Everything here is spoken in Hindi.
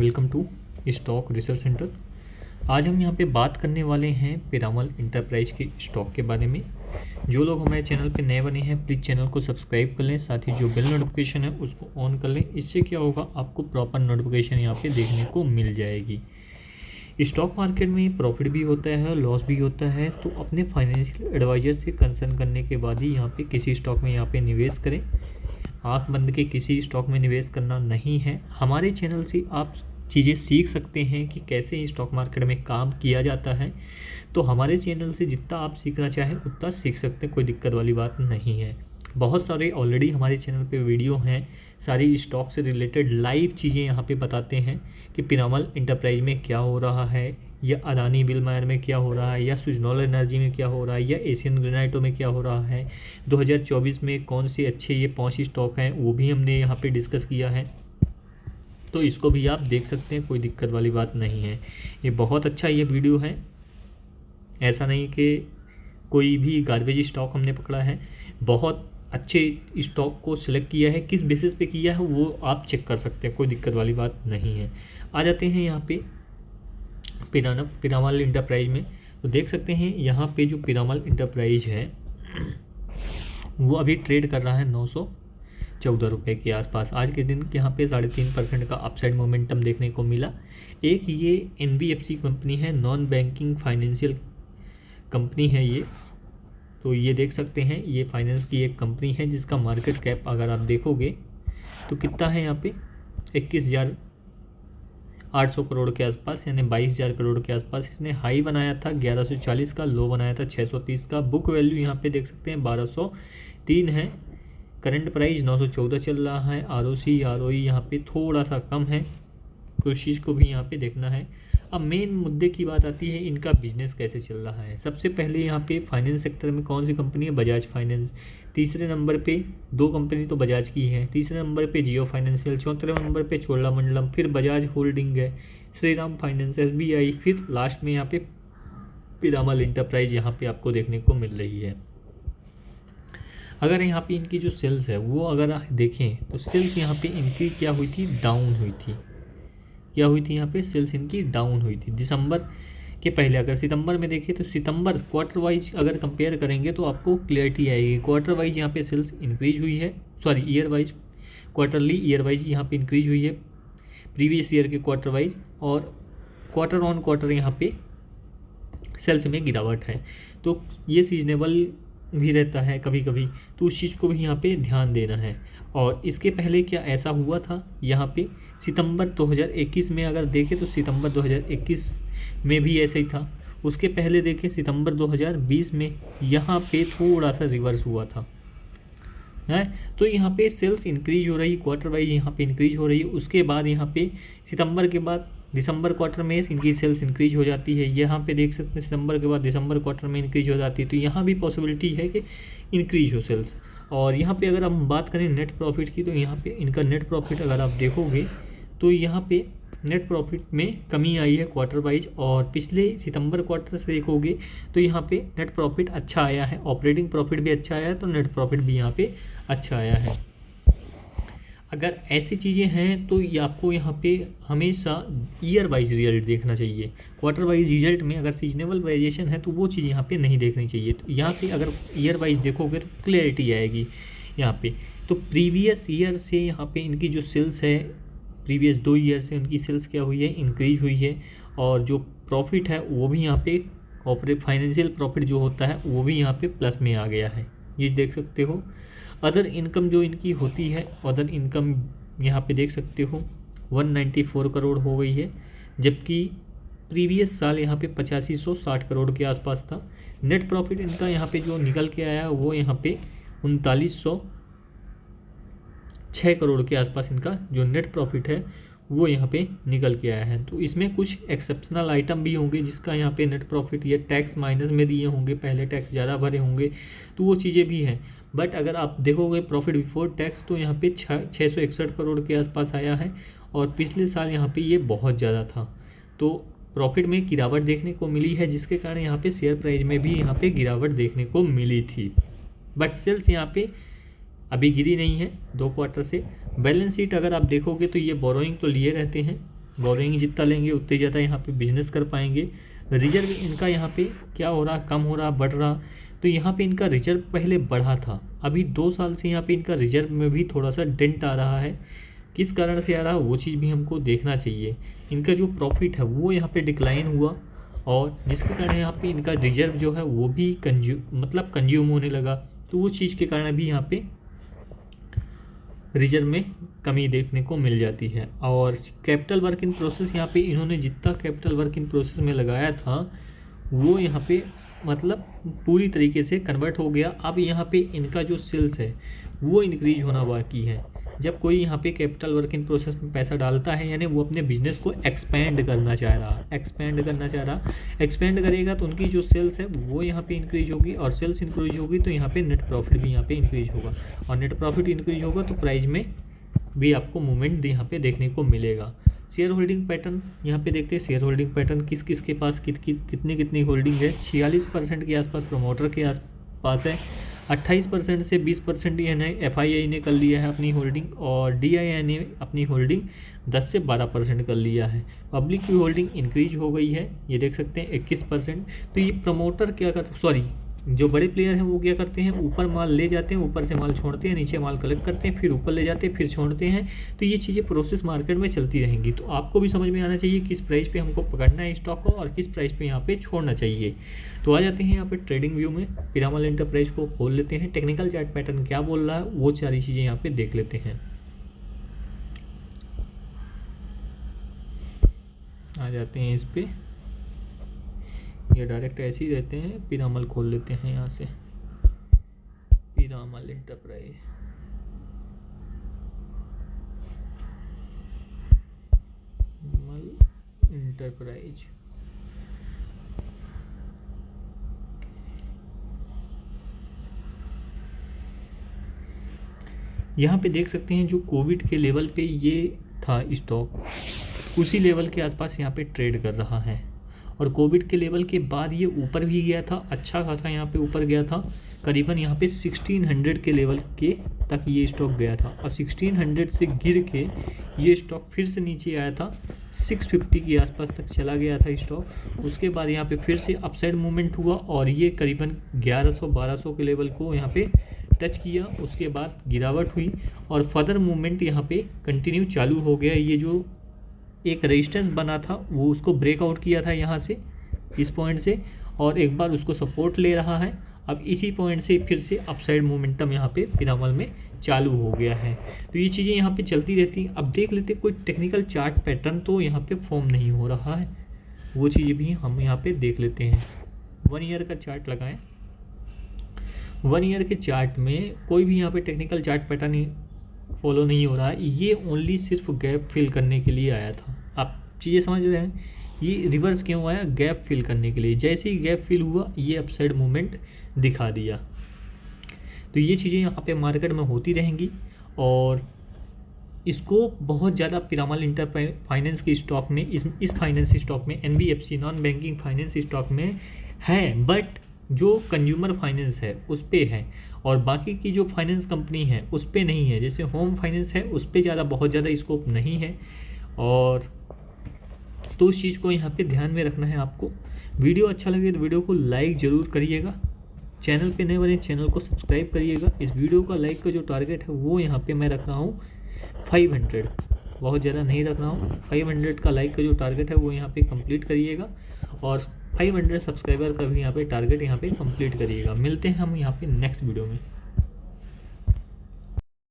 Welcome to stock research centre. आज हम यहाँ पे बात करने वाले हैं पीरामल इंटरप्राइज के स्टॉक के बारे में। जो लोग हमारे चैनल पे नए बने हैं प्लीज़ चैनल को सब्सक्राइब कर लें, साथ ही जो बेल नोटिफिकेशन है उसको ऑन कर लें। इससे क्या होगा, आपको प्रॉपर नोटिफिकेशन यहाँ पे देखने को मिल जाएगी। स्टॉक मार्केट में प्रॉफिट भी होता है, लॉस भी होता है, तो अपने फाइनेंशियल एडवाइज़र से कंसल्ट करने के बाद ही यहाँ पे किसी स्टॉक में यहाँ पे निवेश करें। आँख बंद के किसी स्टॉक में निवेश करना नहीं है। हमारे चैनल से आप चीज़ें सीख सकते हैं कि कैसे स्टॉक मार्केट में काम किया जाता है। तो हमारे चैनल से जितना आप सीखना चाहें उतना सीख सकते हैं, कोई दिक्कत वाली बात नहीं है। बहुत सारे ऑलरेडी हमारे चैनल पे वीडियो हैं, सारी स्टॉक से रिलेटेड लाइव चीज़ें यहाँ पे बताते हैं कि पीरामल इंटरप्राइज में क्या हो रहा है, या अदानी विलमायर में क्या हो रहा है, या सुजनॉल एनर्जी में क्या हो रहा है, या एशियन ग्रेनाइटो में क्या हो रहा है। 2024 में कौन से अच्छे ये 5 स्टॉक हैं वो भी हमने यहाँ पे डिस्कस किया है, तो इसको भी आप देख सकते हैं, कोई दिक्कत वाली बात नहीं है। ये बहुत अच्छा ये वीडियो है, ऐसा नहीं कि कोई भी गार्बेज स्टॉक हमने पकड़ा है। बहुत अच्छे स्टॉक को सिलेक्ट किया है, किस बेसिस पे किया है वो आप चेक कर सकते हैं, कोई दिक्कत वाली बात नहीं है। आ जाते हैं यहाँ पे पीरामल इंटरप्राइज में। तो देख सकते हैं यहाँ पे जो पीरामल इंटरप्राइज है वो अभी ट्रेड कर रहा है 914 रुपये के आसपास। आज के दिन यहाँ पे 3.5% का अपसाइड मोमेंटम देखने को मिला। एक ये NBFC कंपनी है, नॉन बैंकिंग फाइनेंशियल कंपनी है ये। तो ये देख सकते हैं ये फाइनेंस की एक कंपनी है जिसका मार्केट कैप अगर आप देखोगे तो कितना है यहाँ पे 21,800 करोड़ के आसपास, यानी 22,000 करोड़ के आसपास। इसने हाई बनाया था 1140 का, लो बनाया था 630 का। बुक वैल्यू यहाँ पे देख सकते हैं 1203 है। करंट प्राइस 914 चल रहा है। ROE यहाँ पे थोड़ा सा कम है, तो उस चीज़ को भी यहाँ पे देखना है। अब मेन मुद्दे की बात आती है, इनका बिजनेस कैसे चल रहा है। सबसे पहले यहाँ पे फाइनेंस सेक्टर में कौन सी कंपनी है, बजाज फाइनेंस। तीसरे नंबर पे 2 कंपनी तो बजाज की है, तीसरे नंबर पे जियो फाइनेंशियल, चौथे नंबर पे चोलामंडलम, फिर बजाज होल्डिंग है, श्रीराम फाइनेंस, SBI, फिर लास्ट में यहाँ पे पीरामल इंटरप्राइज यहाँ पे आपको देखने को मिल रही है। अगर यहाँ पे इनकी जो सेल्स है वो अगर आप देखें तो सेल्स यहाँ पे इनकी क्या हुई थी, डाउन हुई थी। क्या हुई थी यहाँ पे, सेल्स इनकी डाउन हुई थी दिसंबर के पहले। अगर सितंबर में देखें तो सितंबर क्वार्टर वाइज अगर कंपेयर करेंगे तो आपको क्लियरिटी आएगी। क्वार्टर वाइज यहाँ पे सेल्स इंक्रीज हुई है, sorry year wise, quarterly year wise यहाँ पे इंक्रीज हुई है प्रीवियस ईयर के क्वार्टर वाइज, और क्वार्टर ऑन क्वार्टर यहाँ पे सेल्स में गिरावट है। तो ये सीजनेबल भी रहता है कभी कभी, तो उस चीज़ को भी यहाँ पे ध्यान देना है। और इसके पहले क्या ऐसा हुआ था, यहाँ पे सितंबर 2021 में अगर देखें तो सितंबर 2021 में भी ऐसा ही था। उसके पहले देखें सितंबर 2020 में यहाँ पे थोड़ा सा रिवर्स हुआ था है। तो यहाँ पे सेल्स इंक्रीज हो रही, क्वार्टर वाइज यहाँ पे इंक्रीज हो रही है। उसके बाद यहाँ पे सितंबर के बाद दिसंबर क्वार्टर में इनकी सेल्स इंक्रीज हो जाती है। यहाँ पे देख सकते हैं सितंबर के बाद दिसंबर क्वार्टर में इंक्रीज हो जाती है, तो यहाँ भी पॉसिबिलिटी है कि इंक्रीज हो सेल्स। और यहाँ पे अगर हम बात करें नेट प्रॉफिट की, तो यहाँ पे इनका नेट प्रॉफिट अगर आप देखोगे तो यहाँ पे नेट प्रॉफिट में कमी आई है क्वार्टर वाइज, और पिछले सितंबर क्वार्टर से देखोगे तो यहाँ पे नेट प्रॉफिट अच्छा आया है, ऑपरेटिंग प्रॉफिट भी अच्छा आया है, तो नेट प्रॉफिट भी यहाँ पे अच्छा आया है। अगर ऐसी चीज़ें हैं तो ये आपको यहाँ पे हमेशा ईयर वाइज रिजल्ट देखना चाहिए। क्वार्टर वाइज रिजल्ट में अगर सीजनेबल वेरिएशन है तो वो चीज़ यहाँ पे नहीं देखनी चाहिए। तो यहाँ पे अगर ईयर वाइज देखोगे तो क्लियरिटी आएगी यहाँ पे। तो प्रीवियस ईयर से यहाँ पे इनकी जो सेल्स है, प्रीवियस 2 ईयर से उनकी सेल्स क्या हुई है, इंक्रीज हुई है। और जो प्रॉफिट है वो भी यहाँ पे फाइनेंशियल प्रॉफिट जो होता है वो भी यहाँ पे प्लस में आ गया है, ये देख सकते हो। अदर इनकम जो इनकी होती है, अदर इनकम यहाँ पे देख सकते हो 194 करोड़ हो गई है, जबकि प्रीवियस साल यहाँ पे 8560 करोड़ के आसपास था। नेट प्रॉफिट इनका यहाँ पे जो निकल के आया वो यहाँ पे 3906 करोड़ के आसपास इनका जो नेट प्रॉफिट है वो यहाँ पे निकल के आया है। तो इसमें कुछ एक्सेप्शनल आइटम भी होंगे जिसका यहाँ पे नेट प्रॉफिट या टैक्स माइनस में दिए होंगे, पहले टैक्स ज़्यादा भरे होंगे, तो वो चीज़ें भी हैं। बट अगर आप देखोगे प्रॉफिट बिफोर टैक्स तो यहाँ पे 661 करोड़ के आसपास आया है, और पिछले साल यहाँ पे ये बहुत ज़्यादा था। तो प्रॉफिट में गिरावट देखने को मिली है, जिसके कारण यहाँ पे शेयर प्राइस में भी यहाँ पे गिरावट देखने को मिली थी। बट सेल्स यहाँ पे अभी गिरी नहीं है 2 क्वार्टर से। बैलेंस शीट अगर आप देखोगे तो ये बोरोइंग तो लिए रहते हैं, बोरिंग जितना लेंगे उतने ज़्यादा यहाँ पे बिजनेस कर पाएंगे। रिजर्व इनका यहाँ पे क्या हो रहा, कम हो रहा, बढ़ रहा, तो यहाँ पे इनका रिजर्व पहले बढ़ा था, अभी 2 साल से यहाँ पे इनका रिजर्व में भी थोड़ा सा डेंट आ रहा है। किस कारण से आ रहा है वो चीज़ भी हमको देखना चाहिए। इनका जो प्रॉफिट है वो यहाँ पे डिक्लाइन हुआ, और जिसके कारण यहाँ पे इनका रिजर्व जो है वो भी कंज्यूम होने लगा, तो वो चीज़ के कारण भी यहाँ पे रिजर्व में कमी देखने को मिल जाती है। और कैपिटल वर्क इन प्रोसेस यहाँ पे इन्होंने जितना कैपिटल वर्क इन प्रोसेस में लगाया था वो यहाँ पे पूरी तरीके से कन्वर्ट हो गया। अब यहाँ पे इनका जो सेल्स है वो इंक्रीज होना बाकी है। जब कोई यहाँ पे कैपिटल वर्क इन प्रोसेस में पैसा डालता है यानी वो अपने बिजनेस को एक्सपेंड करना चाह रहा, एक्सपेंड करेगा तो उनकी जो सेल्स है वो यहाँ पे इंक्रीज होगी, और सेल्स इंक्रीज होगी तो यहाँ पे नेट प्रॉफिट भी यहाँ पे इंक्रीज होगा, और नेट प्रॉफिट इंक्रीज होगा तो प्राइस में भी आपको मूवमेंट यहाँ पे देखने को मिलेगा। शेयर होल्डिंग पैटर्न यहाँ पे देखते हैं। शेयर होल्डिंग पैटर्न किस किस के पास कितनी होल्डिंग है। 46% के आसपास प्रमोटर के आसपास है, 28% से 20% FII ने कर लिया है अपनी होल्डिंग, और DII ने अपनी होल्डिंग 10 से 12% कर लिया है। पब्लिक की होल्डिंग इंक्रीज हो गई है, ये देख सकते हैं 21%। तो ये प्रमोटर क्या करते, जो बड़े प्लेयर हैं वो क्या करते हैं, ऊपर माल ले जाते हैं, ऊपर से माल छोड़ते हैं, नीचे माल कलेक्ट करते हैं, फिर ऊपर ले जाते हैं, फिर छोड़ते हैं। तो ये चीज़ें प्रोसेस मार्केट में चलती रहेंगी। तो आपको भी समझ में आना चाहिए किस प्राइस पे हमको पकड़ना है स्टॉक को और किस प्राइस पे यहाँ पे छोड़ना चाहिए। तो आ जाते हैं यहाँ पे ट्रेडिंग व्यू में। पीरामल एंटरप्राइज को खोल लेते हैं, टेक्निकल चार्ट पैटर्न क्या बोल रहा है वो सारी चीज़ें यहाँ पे देख लेते हैं। आ जाते हैं इस पे, ये डायरेक्ट ऐसे ही रहते हैं। पीरामल खोल लेते हैं यहाँ से, पीरामल एंटरप्राइज, यहाँ पे देख सकते हैं जो कोविड के लेवल पे ये था स्टॉक, उसी लेवल के आसपास यहाँ पे ट्रेड कर रहा है, और कोविड के लेवल के बाद ये ऊपर भी गया था, अच्छा खासा यहाँ पे ऊपर गया था, करीबन यहाँ पे 1600 के लेवल के तक ये स्टॉक गया था, और 1600 से गिर के ये स्टॉक फिर से नीचे आया था, 650 के आसपास तक चला गया था स्टॉक। उसके बाद यहाँ पे फिर से अपसाइड मूवमेंट हुआ और ये करीबन 1100-1200 के लेवल को यहाँ पे टच किया। उसके बाद गिरावट हुई और फर्दर मूवमेंट यहाँ पे कंटिन्यू चालू हो गया। ये जो एक रेजिस्टेंस बना था वो उसको ब्रेकआउट किया था यहाँ से, इस पॉइंट से, और एक बार उसको सपोर्ट ले रहा है। अब इसी पॉइंट से फिर से अपसाइड मोमेंटम यहाँ पे पीरामल में चालू हो गया है। तो ये चीज़ें यहाँ पे चलती रहती हैं। अब देख लेते कोई टेक्निकल चार्ट पैटर्न तो यहाँ पे फॉर्म नहीं हो रहा है, वो चीज़ें भी हम यहाँ पे देख लेते हैं। 1 ईयर का चार्ट लगाएं। 1 ईयर के चार्ट में कोई भी यहाँ पे टेक्निकल चार्ट पैटर्न फॉलो नहीं हो रहा है। ये ओनली सिर्फ गैप फिल करने के लिए आया था। आप चीज़ें समझ रहे हैं, ये रिवर्स क्यों आया, गैप फिल करने के लिए। जैसे ही गैप फिल हुआ ये अपसाइड मूवमेंट दिखा दिया। तो ये चीज़ें यहाँ पे मार्केट में होती रहेंगी, और इसको बहुत ज़्यादा पीरामल इंटर फाइनेंस के स्टॉक में, इस फाइनेंस स्टॉक में, NBFC non banking finance stock में है, बट जो कंज्यूमर फाइनेंस है उस पे है, और बाकी की जो फाइनेंस कंपनी है उस पे नहीं है। जैसे होम फाइनेंस है उस पे बहुत ज़्यादा स्कोप नहीं है, और तो उस चीज़ को यहाँ पे ध्यान में रखना है आपको। वीडियो अच्छा लगे तो वीडियो को लाइक ज़रूर करिएगा, चैनल पे नए बने चैनल को सब्सक्राइब करिएगा। इस वीडियो का लाइक का जो टारगेट है वो यहाँ पे मैं रख रहा हूँ 500, बहुत ज़्यादा नहीं रख रहा हूँ। 500 का लाइक का जो टारगेट है वो यहाँ पे कंप्लीट करिएगा, और 500 सब्सक्राइबर का भी यहाँ पे टारगेट यहाँ पे कंप्लीट करिएगा। मिलते हैं हम यहाँ पे नेक्स्ट वीडियो में।